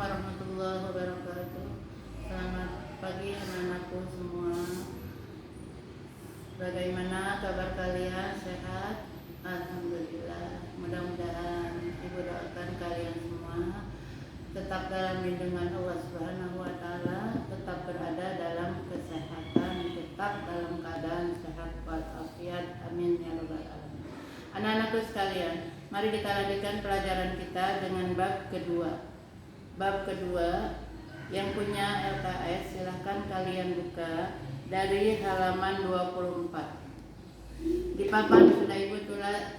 warahmatullahi wabarakatuh. Selamat pagi anak-anakku semua. Bagaimana kabar kalian? Sehat? Alhamdulillah. Mudah-mudahan ibu doakan kalian semua tetap dalam lindungan Allah Subhanahu wa taala, tetap berada dalam kesehatan, tetap dalam keadaan sehat walafiat. Amin ya rabbal alamin. Anak-anakku sekalian, mari kita lanjutkan pelajaran kita dengan bab kedua. Bab kedua, yang punya LKS silahkan kalian buka dari halaman 24. Di papan sudah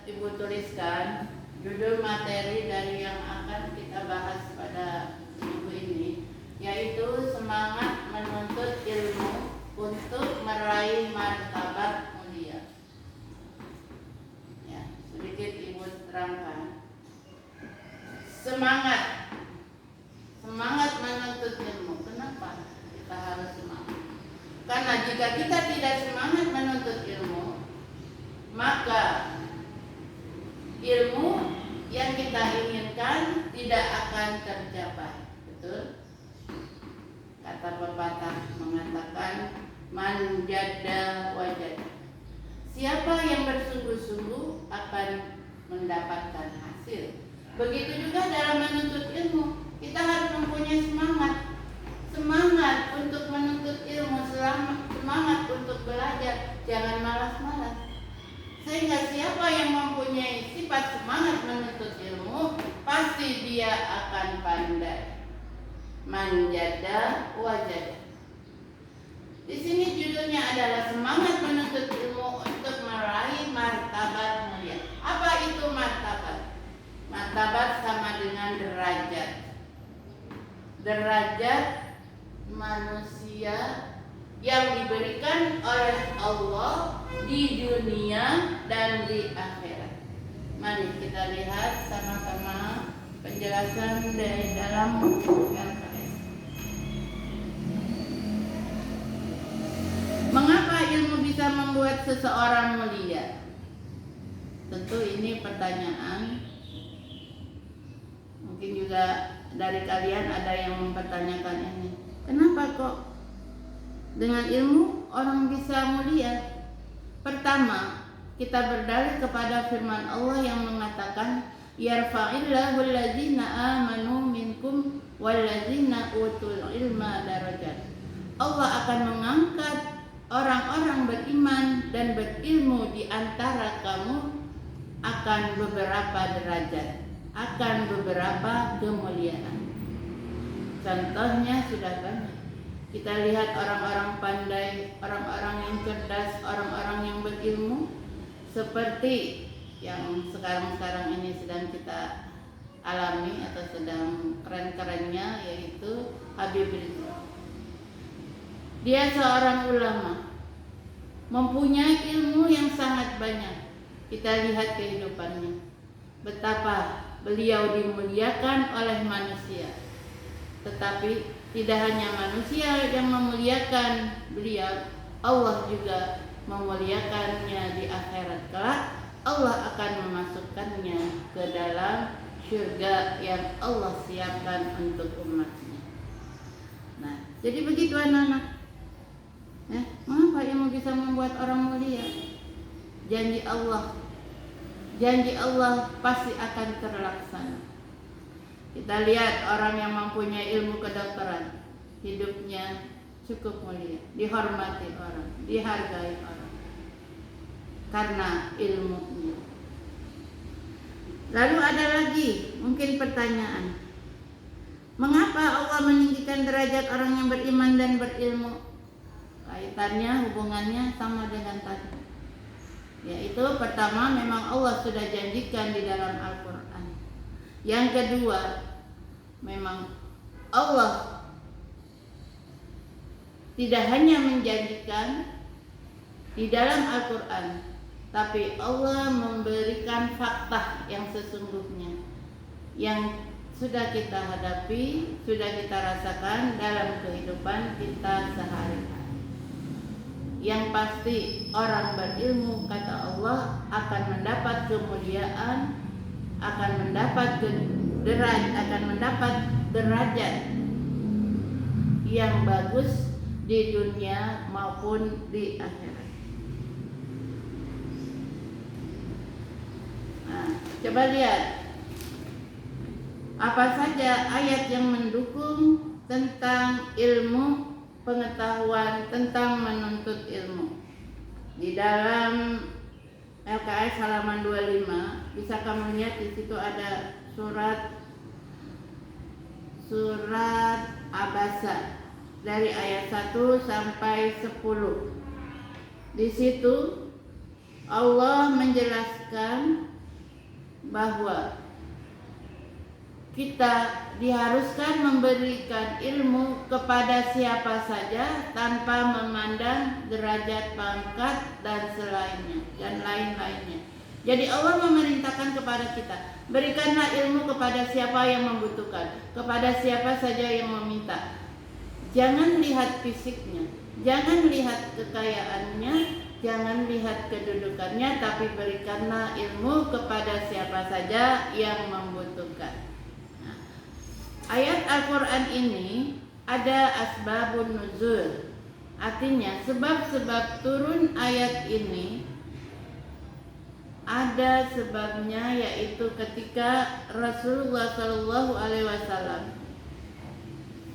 ibu tuliskan judul materi dari yang akan kita bahas pada minggu ini, yaitu semangat menuntut ilmu untuk meraih martabat mulia. Ya, sedikit ibu terangkan. Semangat menuntut ilmu. Kenapa kita harus semangat? Karena jika kita tidak semangat menuntut ilmu, maka ilmu yang kita inginkan tidak akan tercapai. Betul? Kata pepatah mengatakan man jadda wajad. Siapa yang bersungguh-sungguh akan mendapatkan hasil. Begitu juga dalam menuntut ilmu. Kita harus mempunyai semangat untuk menuntut ilmu, semangat untuk belajar, jangan malas-malas. Sehingga siapa yang mempunyai sifat semangat menuntut ilmu, pasti dia akan pandai. Manjada wajada. Di sini judulnya adalah semangat menuntut ilmu untuk meraih martabat mulia. Apa itu martabat? Martabat sama dengan derajat. Derajat manusia yang diberikan oleh Allah di dunia dan di akhirat. Mari kita lihat sama-sama penjelasan dari dalam buku LKS. Mengapa ilmu bisa membuat seseorang mulia? Tentu ini pertanyaan. Mungkin juga dari kalian ada yang mempertanyakan ini. Kenapa kok dengan ilmu orang bisa mulia? Pertama, kita berdalil kepada firman Allah yang mengatakan yarfa'illahu allazina amanu minkum wallazina utul ilma darajat. Allah akan mengangkat orang-orang beriman dan berilmu di antara kamu akan beberapa derajat, akan beberapa kemuliaan. Contohnya sudah banyak. Kita lihat orang-orang pandai, orang-orang yang cerdas, orang-orang yang berilmu, seperti yang sekarang ini sedang kita alami atau sedang keren-kerennya, yaitu Habib Rizik. Dia seorang ulama, mempunyai ilmu yang sangat banyak. Kita lihat kehidupannya, betapa beliau dimuliakan oleh manusia. Tetapi tidak hanya manusia yang memuliakan beliau, Allah juga memuliakannya di akhirat kelak. Allah akan memasukkannya ke dalam surga yang Allah siapkan untuk umatnya. Nah, jadi begitu anak-anak. Mengapa ilmu bisa membuat orang mulia? Janji Allah pasti akan terlaksana. Kita lihat orang yang mempunyai ilmu kedokteran, hidupnya cukup mulia, dihormati orang, dihargai orang karena ilmunya. Lalu ada lagi mungkin pertanyaan, mengapa Allah meninggikan derajat orang yang beriman dan berilmu? Kaitannya, hubungannya sama dengan tadi, yaitu pertama, memang Allah sudah janjikan di dalam Al-Quran. Yang kedua, memang Allah tidak hanya menjanjikan di dalam Al-Quran, tapi Allah memberikan fakta yang sesungguhnya, yang sudah kita hadapi, sudah kita rasakan dalam kehidupan kita sehari-hari. Yang pasti orang berilmu, kata Allah, akan mendapat kemuliaan, akan mendapat derajat, akan mendapat derajat yang bagus di dunia maupun di akhirat. Nah, coba lihat apa saja ayat yang mendukung tentang ilmu pengetahuan, tentang menuntut ilmu. Di dalam LKS halaman 25 bisa kamu lihat, di situ ada surat Abasa dari ayat 1 sampai 10. Di situ Allah menjelaskan bahwa kita diharuskan memberikan ilmu kepada siapa saja tanpa memandang derajat, pangkat, dan lain-lainnya. Jadi Allah memerintahkan kepada kita, berikanlah ilmu kepada siapa yang membutuhkan, kepada siapa saja yang meminta. Jangan lihat fisiknya, jangan lihat kekayaannya, jangan lihat kedudukannya, tapi berikanlah ilmu kepada siapa saja yang membutuhkan. Ayat Al-Quran ini ada asbabun nuzul, artinya sebab-sebab turun ayat ini ada sebabnya, yaitu ketika Rasulullah SAW,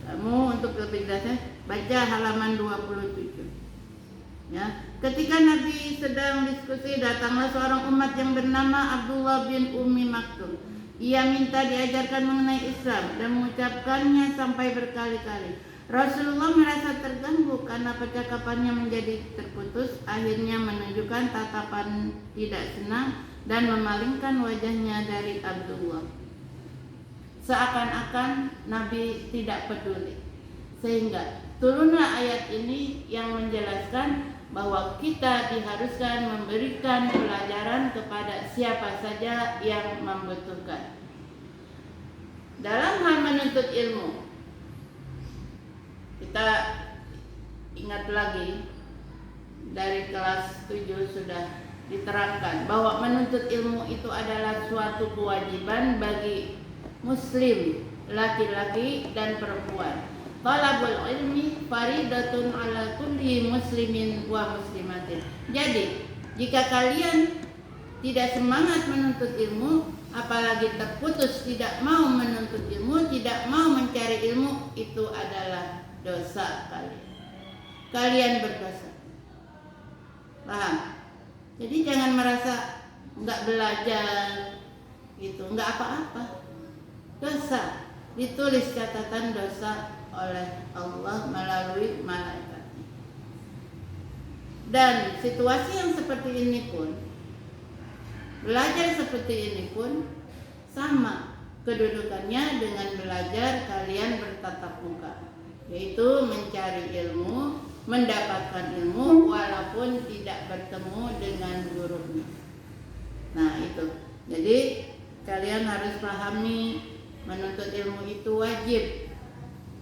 kamu untuk lebih jelasnya baca halaman 27 ya. Ketika Nabi sedang diskusi, datanglah seorang umat yang bernama Abdullah bin Ummi Maktum. Ia minta diajarkan mengenai Islam dan mengucapkannya sampai berkali-kali. Rasulullah merasa terganggu karena percakapannya menjadi terputus. Akhirnya menunjukkan tatapan tidak senang dan memalingkan wajahnya dari Abdullah, seakan-akan Nabi tidak peduli. Sehingga turunlah ayat ini yang menjelaskan bahwa kita diharuskan memberikan pelajaran kepada siapa saja yang membutuhkan. Dalam hal menuntut ilmu, kita ingat lagi dari kelas 7 sudah diterangkan bahwa menuntut ilmu itu adalah suatu kewajiban bagi muslim, laki-laki dan perempuan. Talabul ilmi faridatun ala kulli muslimin wa muslimatin. Jadi, jika kalian tidak semangat menuntut ilmu, apalagi terputus tidak mau menuntut ilmu, tidak mau mencari ilmu, itu adalah dosa kalian. Kalian berdosa. Paham? Jadi jangan merasa enggak belajar gitu, enggak apa-apa. Dosa, ditulis catatan dosa oleh Allah melalui malaikatnya. Dan situasi yang seperti ini pun, belajar seperti ini pun sama kedudukannya dengan belajar kalian bertatap muka, yaitu mencari ilmu, mendapatkan ilmu walaupun tidak bertemu dengan gurunya. Nah itu, jadi kalian harus pahami menuntut ilmu itu wajib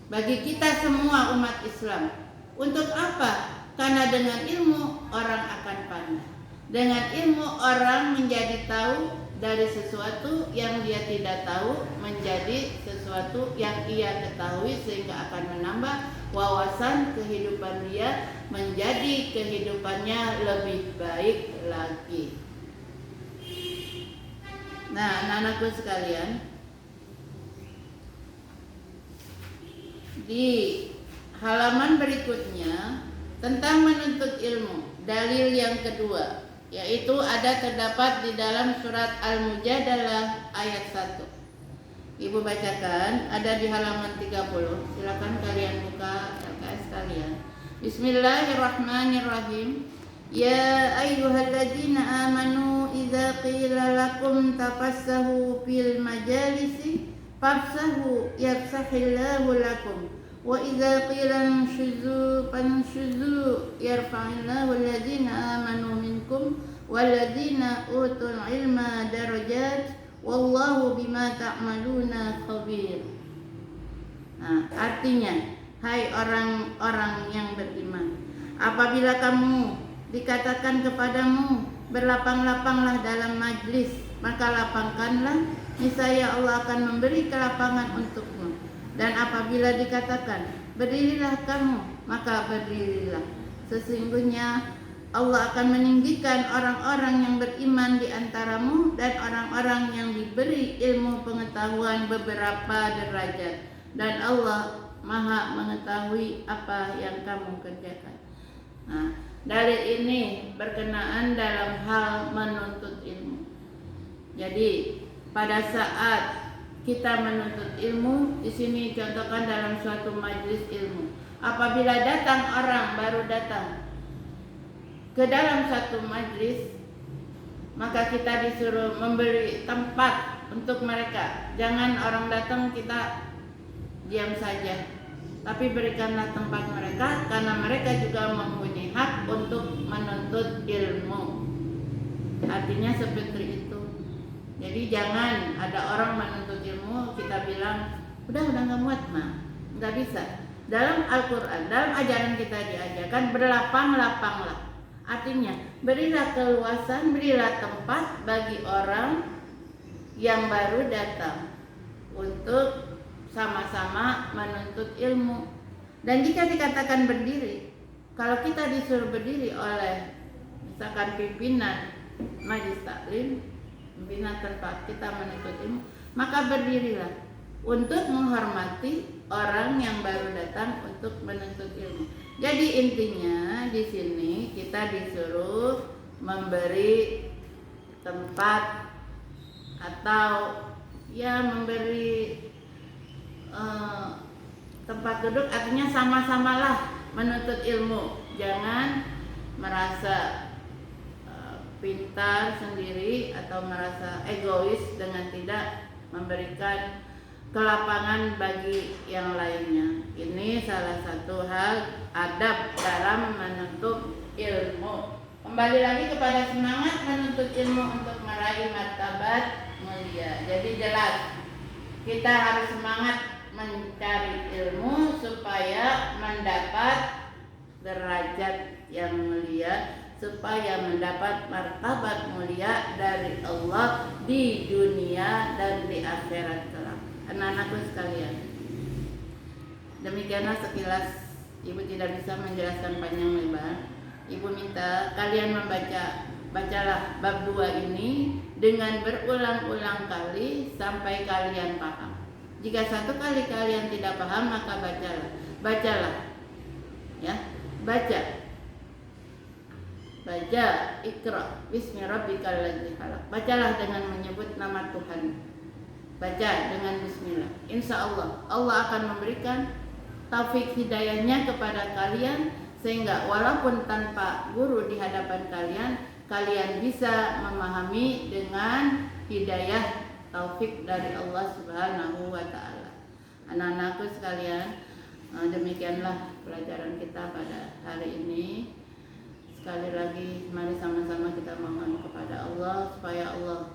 bagi kita semua umat Islam. Untuk apa? Karena dengan ilmu orang akan pandai. Dengan ilmu orang menjadi tahu dari sesuatu yang dia tidak tahu menjadi sesuatu yang ia ketahui, sehingga akan menambah wawasan kehidupan dia menjadi kehidupannya lebih baik lagi. Nah, anak-anakku sekalian, di halaman berikutnya tentang menuntut ilmu, dalil yang kedua, yaitu terdapat di dalam surat Al-Mujadalah ayat 1. Ibu bacakan, ada di halaman 30. Silakan kalian buka LKS kalian. Bismillahirrahmanirrahim. Ya ayyuhalladzina amanu idza qila lakum tafassahu fil majalisi fafsahu yafsahillahu lakum wa idza qila anshuzu fanshuzu yarfa'illahu alladzina amanu minkum walladzina utul ilma darajat wallahu bima ta'maluna khabir. Nah, artinya, hai orang-orang yang beriman, apabila kamu dikatakan kepadamu berlapang-lapanglah dalam majlis, maka lapangkanlah, niscaya Allah akan memberi kelapangan untukmu. apabila dikatakan, berdirilah kamu, maka berdirilah. Sesungguhnya Allah akan meninggikan orang-orang yang beriman di antaramu dan orang-orang yang diberi ilmu pengetahuan beberapa derajat. Dan Allah Maha mengetahui apa yang kamu kerjakan. Nah, dalil ini berkenaan dalam hal menuntut ilmu. Jadi pada saat kita menuntut ilmu, di sini contohkan dalam suatu majelis ilmu. Apabila datang orang baru datang ke dalam satu majelis, maka kita disuruh memberi tempat untuk mereka. Jangan orang datang kita diam saja, tapi berikanlah tempat mereka, karena mereka juga mempunyai hak untuk menuntut ilmu. Artinya seperti itu. Jadi jangan ada orang menuntut ilmu kita bilang udah nggak muat, nggak bisa. Dalam Al-Quran, dalam ajaran kita diajarkan berlapang-lapanglah. Artinya berilah keluasan, berilah tempat bagi orang yang baru datang untuk sama-sama menuntut ilmu. Dan jika dikatakan berdiri, kalau kita disuruh berdiri oleh misalkan pimpinan majelis taklim, pimpinan tempat kita menuntut ilmu, maka berdirilah untuk menghormati orang yang baru datang untuk menuntut ilmu. Jadi intinya di sini kita disuruh memberi tempat atau ya memberi tempat duduk, artinya sama-samalah menuntut ilmu. Jangan merasa pintar sendiri atau merasa egois dengan tidak memberikan kelapangan bagi yang lainnya. Ini salah satu hal adab dalam menuntut ilmu. Kembali lagi kepada semangat menuntut ilmu untuk meraih martabat mulia. Jadi jelas kita harus semangat mencari ilmu supaya mendapat derajat yang mulia, supaya mendapat martabat mulia dari Allah di dunia dan di akhirat kelak. Anak-anakku sekalian, demikianlah sekilas. Ibu tidak bisa menjelaskan panjang lebar. Ibu minta kalian bacalah bab 2 ini dengan berulang-ulang kali sampai kalian paham. Jika satu kali kalian tidak paham, maka bacalah, ya, baca, Iqra bismi rabbikal ladzi khalaq. Bacalah dengan menyebut nama Tuhan. Baca dengan bismillah. Insya Allah akan memberikan taufik hidayahnya kepada kalian, sehingga walaupun tanpa guru di hadapan kalian bisa memahami dengan hidayah taufik dari Allah Subhanahu wa Ta'ala. Anak-anakku sekalian, demikianlah pelajaran kita pada hari ini. Sekali lagi mari sama-sama kita mohon kepada Allah supaya Allah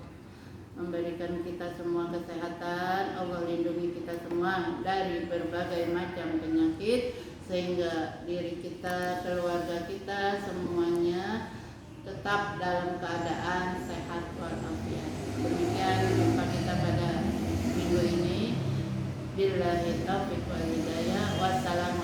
memberikan kita semua kesehatan, Allah lindungi kita semua dari berbagai macam penyakit, sehingga diri kita, keluarga kita semuanya tetap dalam keadaan sehat walafiat. Demikian jumpa kita pada minggu ini. Billahi taufiq wal hidayah. Wassalamualaikum